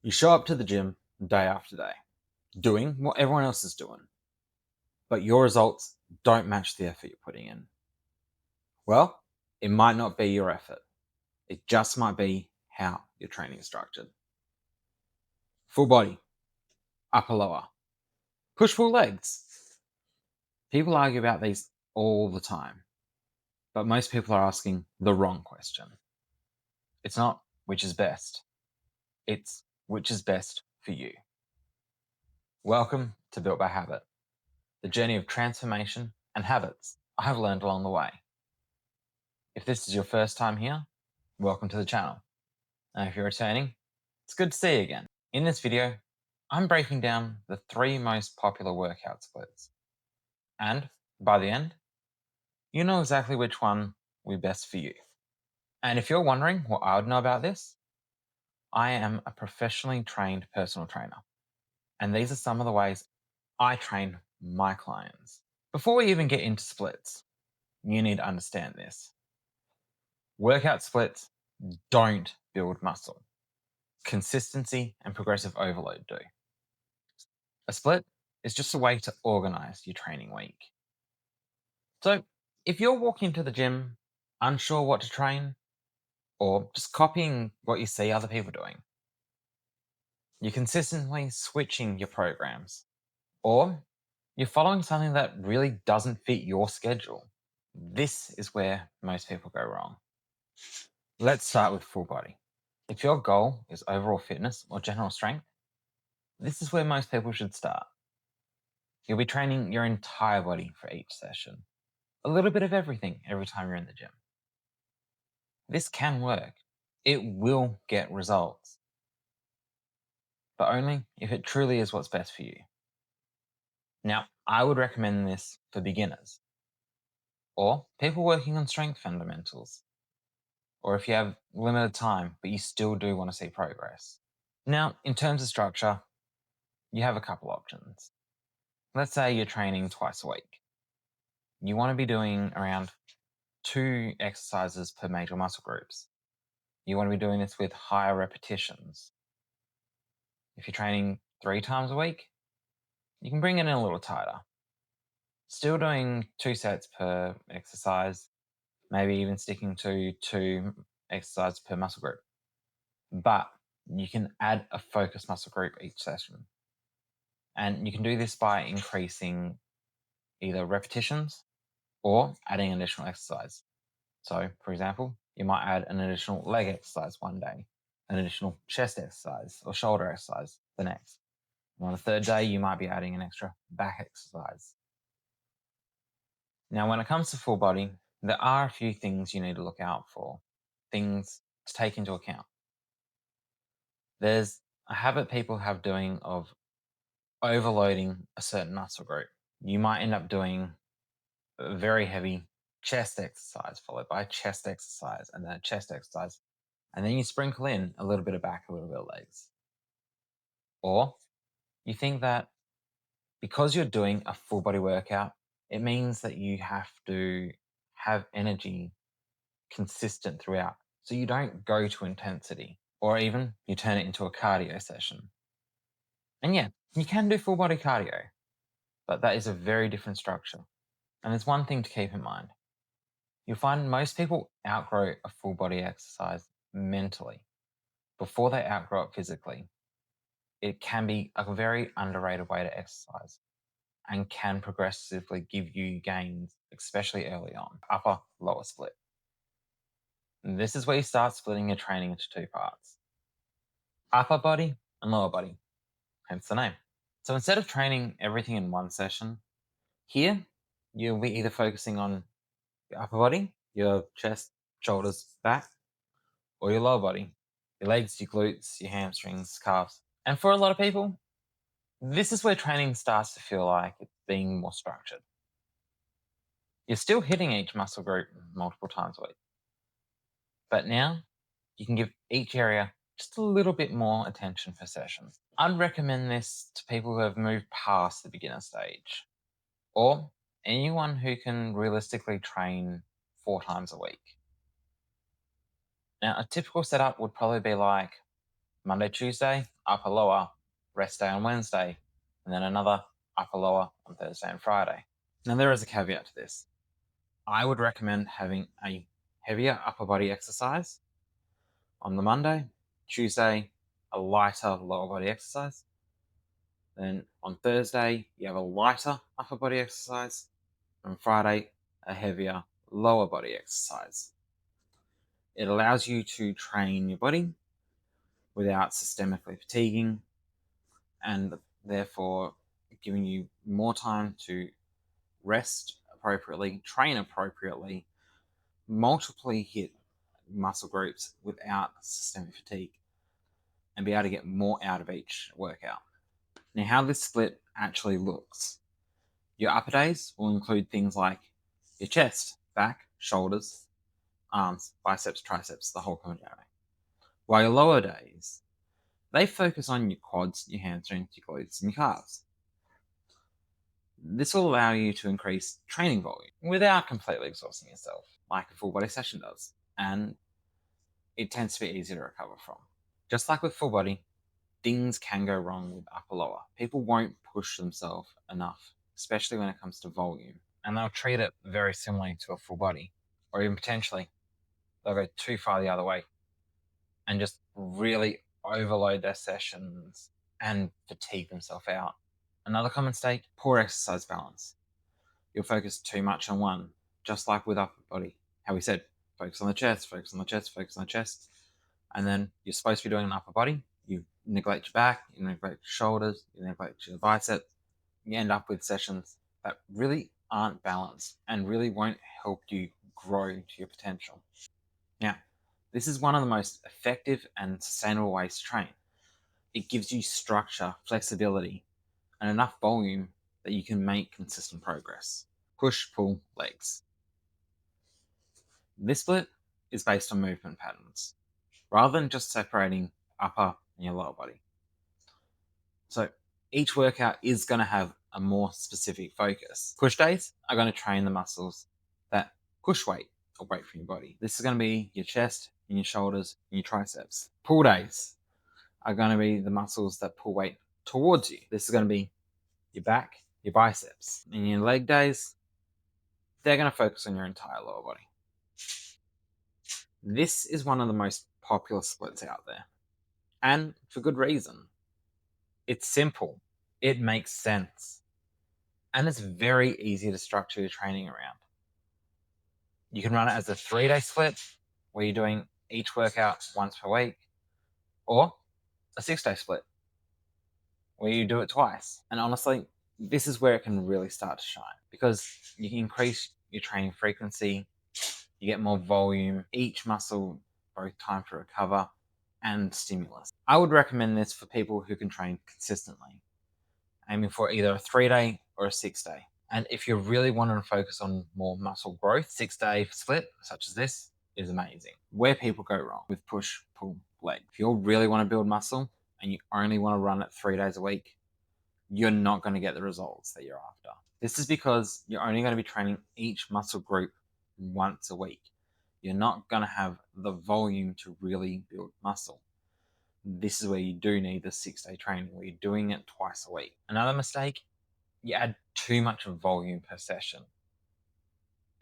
You show up to the gym day after day, doing what everyone else is doing, but your results don't match the effort you're putting in. Well, it might not be your effort. It just might be how your training is structured. Full body, upper lower, push pull legs. People argue about these all the time, but most people are asking the wrong question. It's not which is best, it's which is best for you. Welcome to Built by Habit, the journey of transformation and habits I have learned along the way. If this is your first time here, welcome to the channel. And if you're returning, it's good to see you again. In this video, I'm breaking down the 3 most popular workout splits. And by the end, you know exactly which one will be best for you. And if you're wondering what I would know about this, I am a professionally trained personal trainer. And these are some of the ways I train my clients. Before we even get into splits, you need to understand this. Workout splits don't build muscle. Consistency and progressive overload do. A split is just a way to organize your training week. So, if you're walking to the gym unsure what to train, or just copying what you see other people doing, you're consistently switching your programs, or you're following something that really doesn't fit your schedule, this is where most people go wrong. Let's start with full body. If your goal is overall fitness or general strength, this is where most people should start. You'll be training your entire body for each session. A little bit of everything every time you're in the gym. This can work. It will get results. But only if it truly is what's best for you. Now, I would recommend this for beginners, or people working on strength fundamentals, or if you have limited time but you still do want to see progress. Now, in terms of structure, you have a couple options. Let's say you're training twice a week. You want to be doing around 2 exercises per major muscle groups. You want to be doing this with higher repetitions. If you're training 3 times a week, you can bring it in a little tighter. Still doing 2 sets per exercise, maybe even sticking to 2 exercises per muscle group. But you can add a focused muscle group each session. And you can do this by increasing either repetitions or adding additional exercise. So, for example, you might add an additional leg exercise one day, an additional chest exercise or shoulder exercise the next. And on the third day, you might be adding an extra back exercise. Now, when it comes to full body, there are a few things you need to look out for, things to take into account. There's a habit people have doing of overloading a certain muscle group. You might end up doing a very heavy chest exercise followed by a chest exercise and then a chest exercise. And then you sprinkle in a little bit of back, a little bit of legs. Or you think that because you're doing a full body workout, it means that you have to have energy consistent throughout. So you don't go to intensity, or even you turn it into a cardio session. And yeah, you can do full body cardio, but that is a very different structure. And there's one thing to keep in mind. You'll find most people outgrow a full body exercise mentally before they outgrow it physically. It can be a very underrated way to exercise and can progressively give you gains, especially early on. Upper, lower split. And this is where you start splitting your training into 2 parts. Upper body and lower body, hence the name. So instead of training everything in one session, here you'll be either focusing on your upper body, your chest, shoulders, back, or your lower body, your legs, your glutes, your hamstrings, calves. And for a lot of people, this is where training starts to feel like it's being more structured. You're still hitting each muscle group multiple times a week, but now you can give each area just a little bit more attention per session. I'd recommend this to people who have moved past the beginner stage, or anyone who can realistically train 4 times a week. Now, a typical setup would probably be like Monday, Tuesday, upper lower, rest day on Wednesday, and then another upper lower on Thursday and Friday. Now, there is a caveat to this. I would recommend having a heavier upper body exercise on the Monday, Tuesday, a lighter lower body exercise. Then on Thursday, you have a lighter upper body exercise. On Friday, a heavier lower body exercise. It allows you to train your body without systemically fatiguing and therefore giving you more time to rest appropriately, train appropriately, multiply hit muscle groups without systemic fatigue, and be able to get more out of each workout. Now, how this split actually looks. Your upper days will include things like your chest, back, shoulders, arms, biceps, triceps, the whole combination. While your lower days, they focus on your quads, your hamstrings, your glutes, and your calves. This will allow you to increase training volume without completely exhausting yourself, like a full body session does, and it tends to be easier to recover from. Just like with full body, things can go wrong with upper lower. People won't push themselves enough, especially when it comes to volume, and they'll treat it very similarly to a full body, or even potentially they'll go too far the other way and just really overload their sessions and fatigue themselves out. Another common mistake, poor exercise balance. You'll focus too much on one, just like with upper body. How we said, focus on the chest, focus on the chest, focus on the chest. And then you're supposed to be doing an upper body. You neglect your back, you neglect your shoulders, you neglect your biceps. You end up with sessions that really aren't balanced and really won't help you grow to your potential. Now, this is one of the most effective and sustainable ways to train. It gives you structure, flexibility, and enough volume that you can make consistent progress. Push, pull, legs. This split is based on movement patterns, rather than just separating upper and your lower body. So each workout is going to have a more specific focus. Push days are going to train the muscles that push weight or weight from your body. This is going to be your chest and your shoulders and your triceps. Pull days are going to be the muscles that pull weight towards you. This is going to be your back, your biceps. And your leg days, they're going to focus on your entire lower body. This is one of the most popular splits out there, and for good reason. It's simple, it makes sense, and it's very easy to structure your training around. You can run it as a 3-day split where you're doing each workout once per week, or a 6-day split where you do it twice. And honestly, this is where it can really start to shine because you can increase your training frequency, you get more volume, each muscle both time to recover and stimulus. I would recommend this for people who can train consistently, aiming for either a 3-day or a 6-day. And if you're really wanting to focus on more muscle growth, 6-day split, such as this, is amazing. Where people go wrong with push, pull, leg. If you really want to build muscle and you only want to run it 3 days a week, you're not going to get the results that you're after. This is because you're only going to be training each muscle group once a week. You're not going to have the volume to really build muscle. This is where you do need the 6-day training, where you're doing it twice a week. Another mistake, you add too much volume per session.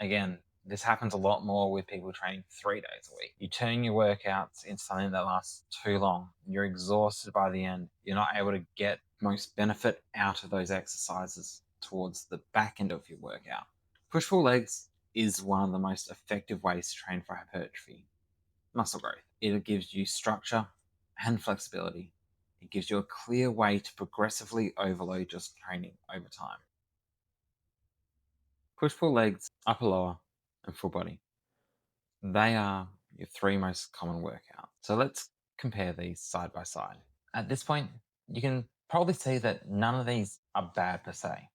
Again, this happens a lot more with people training 3 days a week. You turn your workouts into something that lasts too long. You're exhausted by the end. You're not able to get most benefit out of those exercises towards the back end of your workout. Push-pull legs is one of the most effective ways to train for hypertrophy muscle growth. It gives you structure and flexibility. It gives you a clear way to progressively overload your training over time. Push-pull legs, upper lower, and full body. They are your 3 most common workouts. So let's compare these side by side. At this point, you can probably see that none of these are bad per se.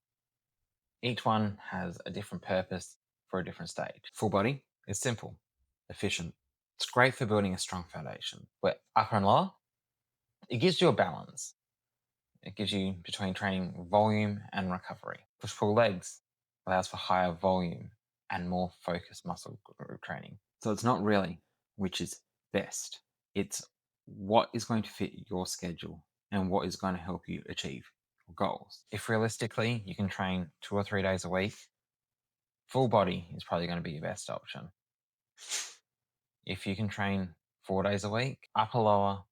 Each one has a different purpose for a different stage. Full body is simple, efficient. It's great for building a strong foundation. Where upper and lower, it gives you a balance. It gives you between training volume and recovery. Push-pull legs allows for higher volume and more focused muscle group training. So it's not really which is best. It's what is going to fit your schedule and what is going to help you achieve your goals. If realistically you can train 2 or 3 days a week, full body is probably going to be your best option. If you can train 4 days a week, upper lower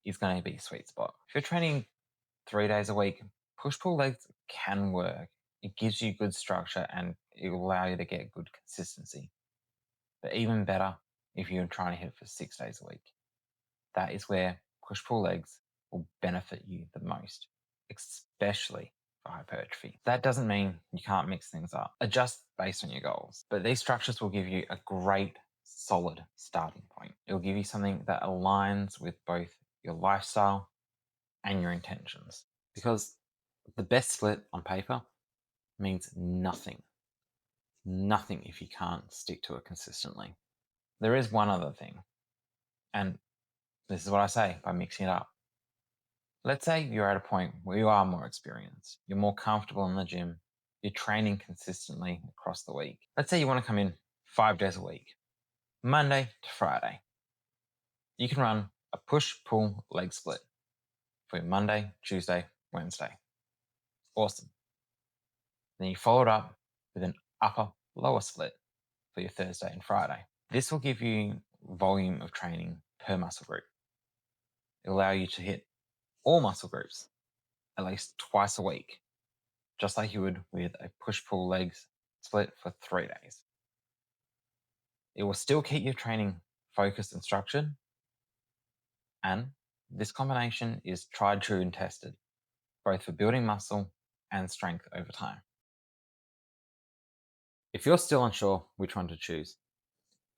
is going to be a sweet spot. If you're training 3 days a week, push pull legs can work. It gives you good structure and it will allow you to get good consistency. But even better if you're trying to hit it for 6 days a week. That is where push pull legs will benefit you the most, especially for hypertrophy. That doesn't mean you can't mix things up. Adjust based on your goals. But these structures will give you a great, solid starting point. It will give you something that aligns with both your lifestyle and your intentions. Because the best split on paper means nothing. Nothing if you can't stick to it consistently. There is one other thing, and this is what I say by mixing it up. Let's say you're at a point where you are more experienced, you're more comfortable in the gym, you're training consistently across the week. Let's say you want to come in 5 days a week, Monday to Friday. You can run a push-pull leg split for your Monday, Tuesday, Wednesday. Awesome. Then you follow it up with an upper-lower split for your Thursday and Friday. This will give you volume of training per muscle group. It'll allow you to hit all muscle groups at least twice a week, just like you would with a push-pull legs split for 3 days. It will still keep your training focused and structured, and this combination is tried, true, and tested, both for building muscle and strength over time. If you're still unsure which one to choose,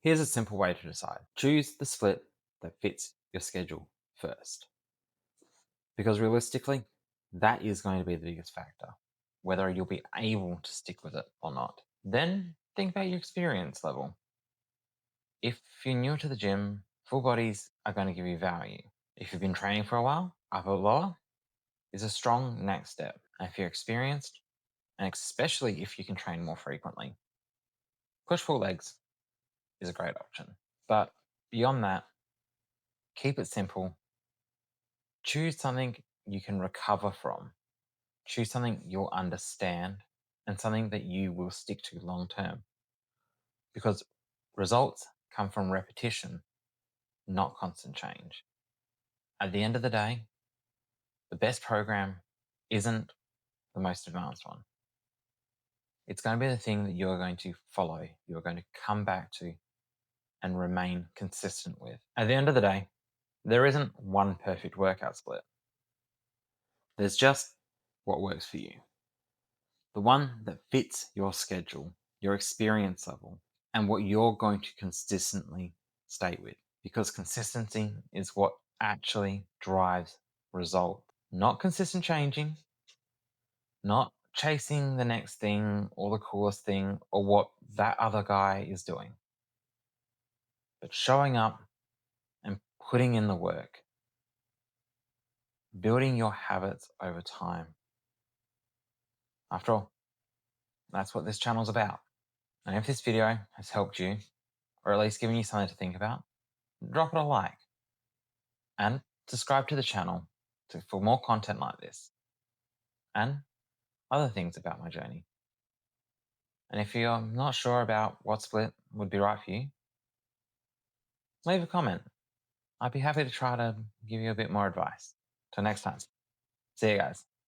here's a simple way to decide. Choose the split that fits your schedule first. Because realistically, that is going to be the biggest factor, whether you'll be able to stick with it or not. Then think about your experience level. If you're new to the gym, full bodies are going to give you value. If you've been training for a while, upper lower is a strong next step. And if you're experienced, and especially if you can train more frequently, push pull legs is a great option. But beyond that, keep it simple. Choose something you can recover from. Choose something you'll understand and something that you will stick to long term. Because results come from repetition, not constant change. At the end of the day, the best program isn't the most advanced one. It's going to be the thing that you're going to follow, you're going to come back to and remain consistent with. At the end of the day, there isn't one perfect workout split. There's just what works for you. The one that fits your schedule, your experience level, and what you're going to consistently stay with. Because consistency is what actually drives result. Not consistent changing, not chasing the next thing or the coolest thing or what that other guy is doing, but showing up and putting in the work, building your habits over time. After all, that's what this channel's about. And if this video has helped you, or at least given you something to think about, drop it a like and subscribe to the channel for more content like this and other things about my journey. And if you're not sure about what split would be right for you, leave a comment. I'd be happy to try to give you a bit more advice. Till next time. See you guys.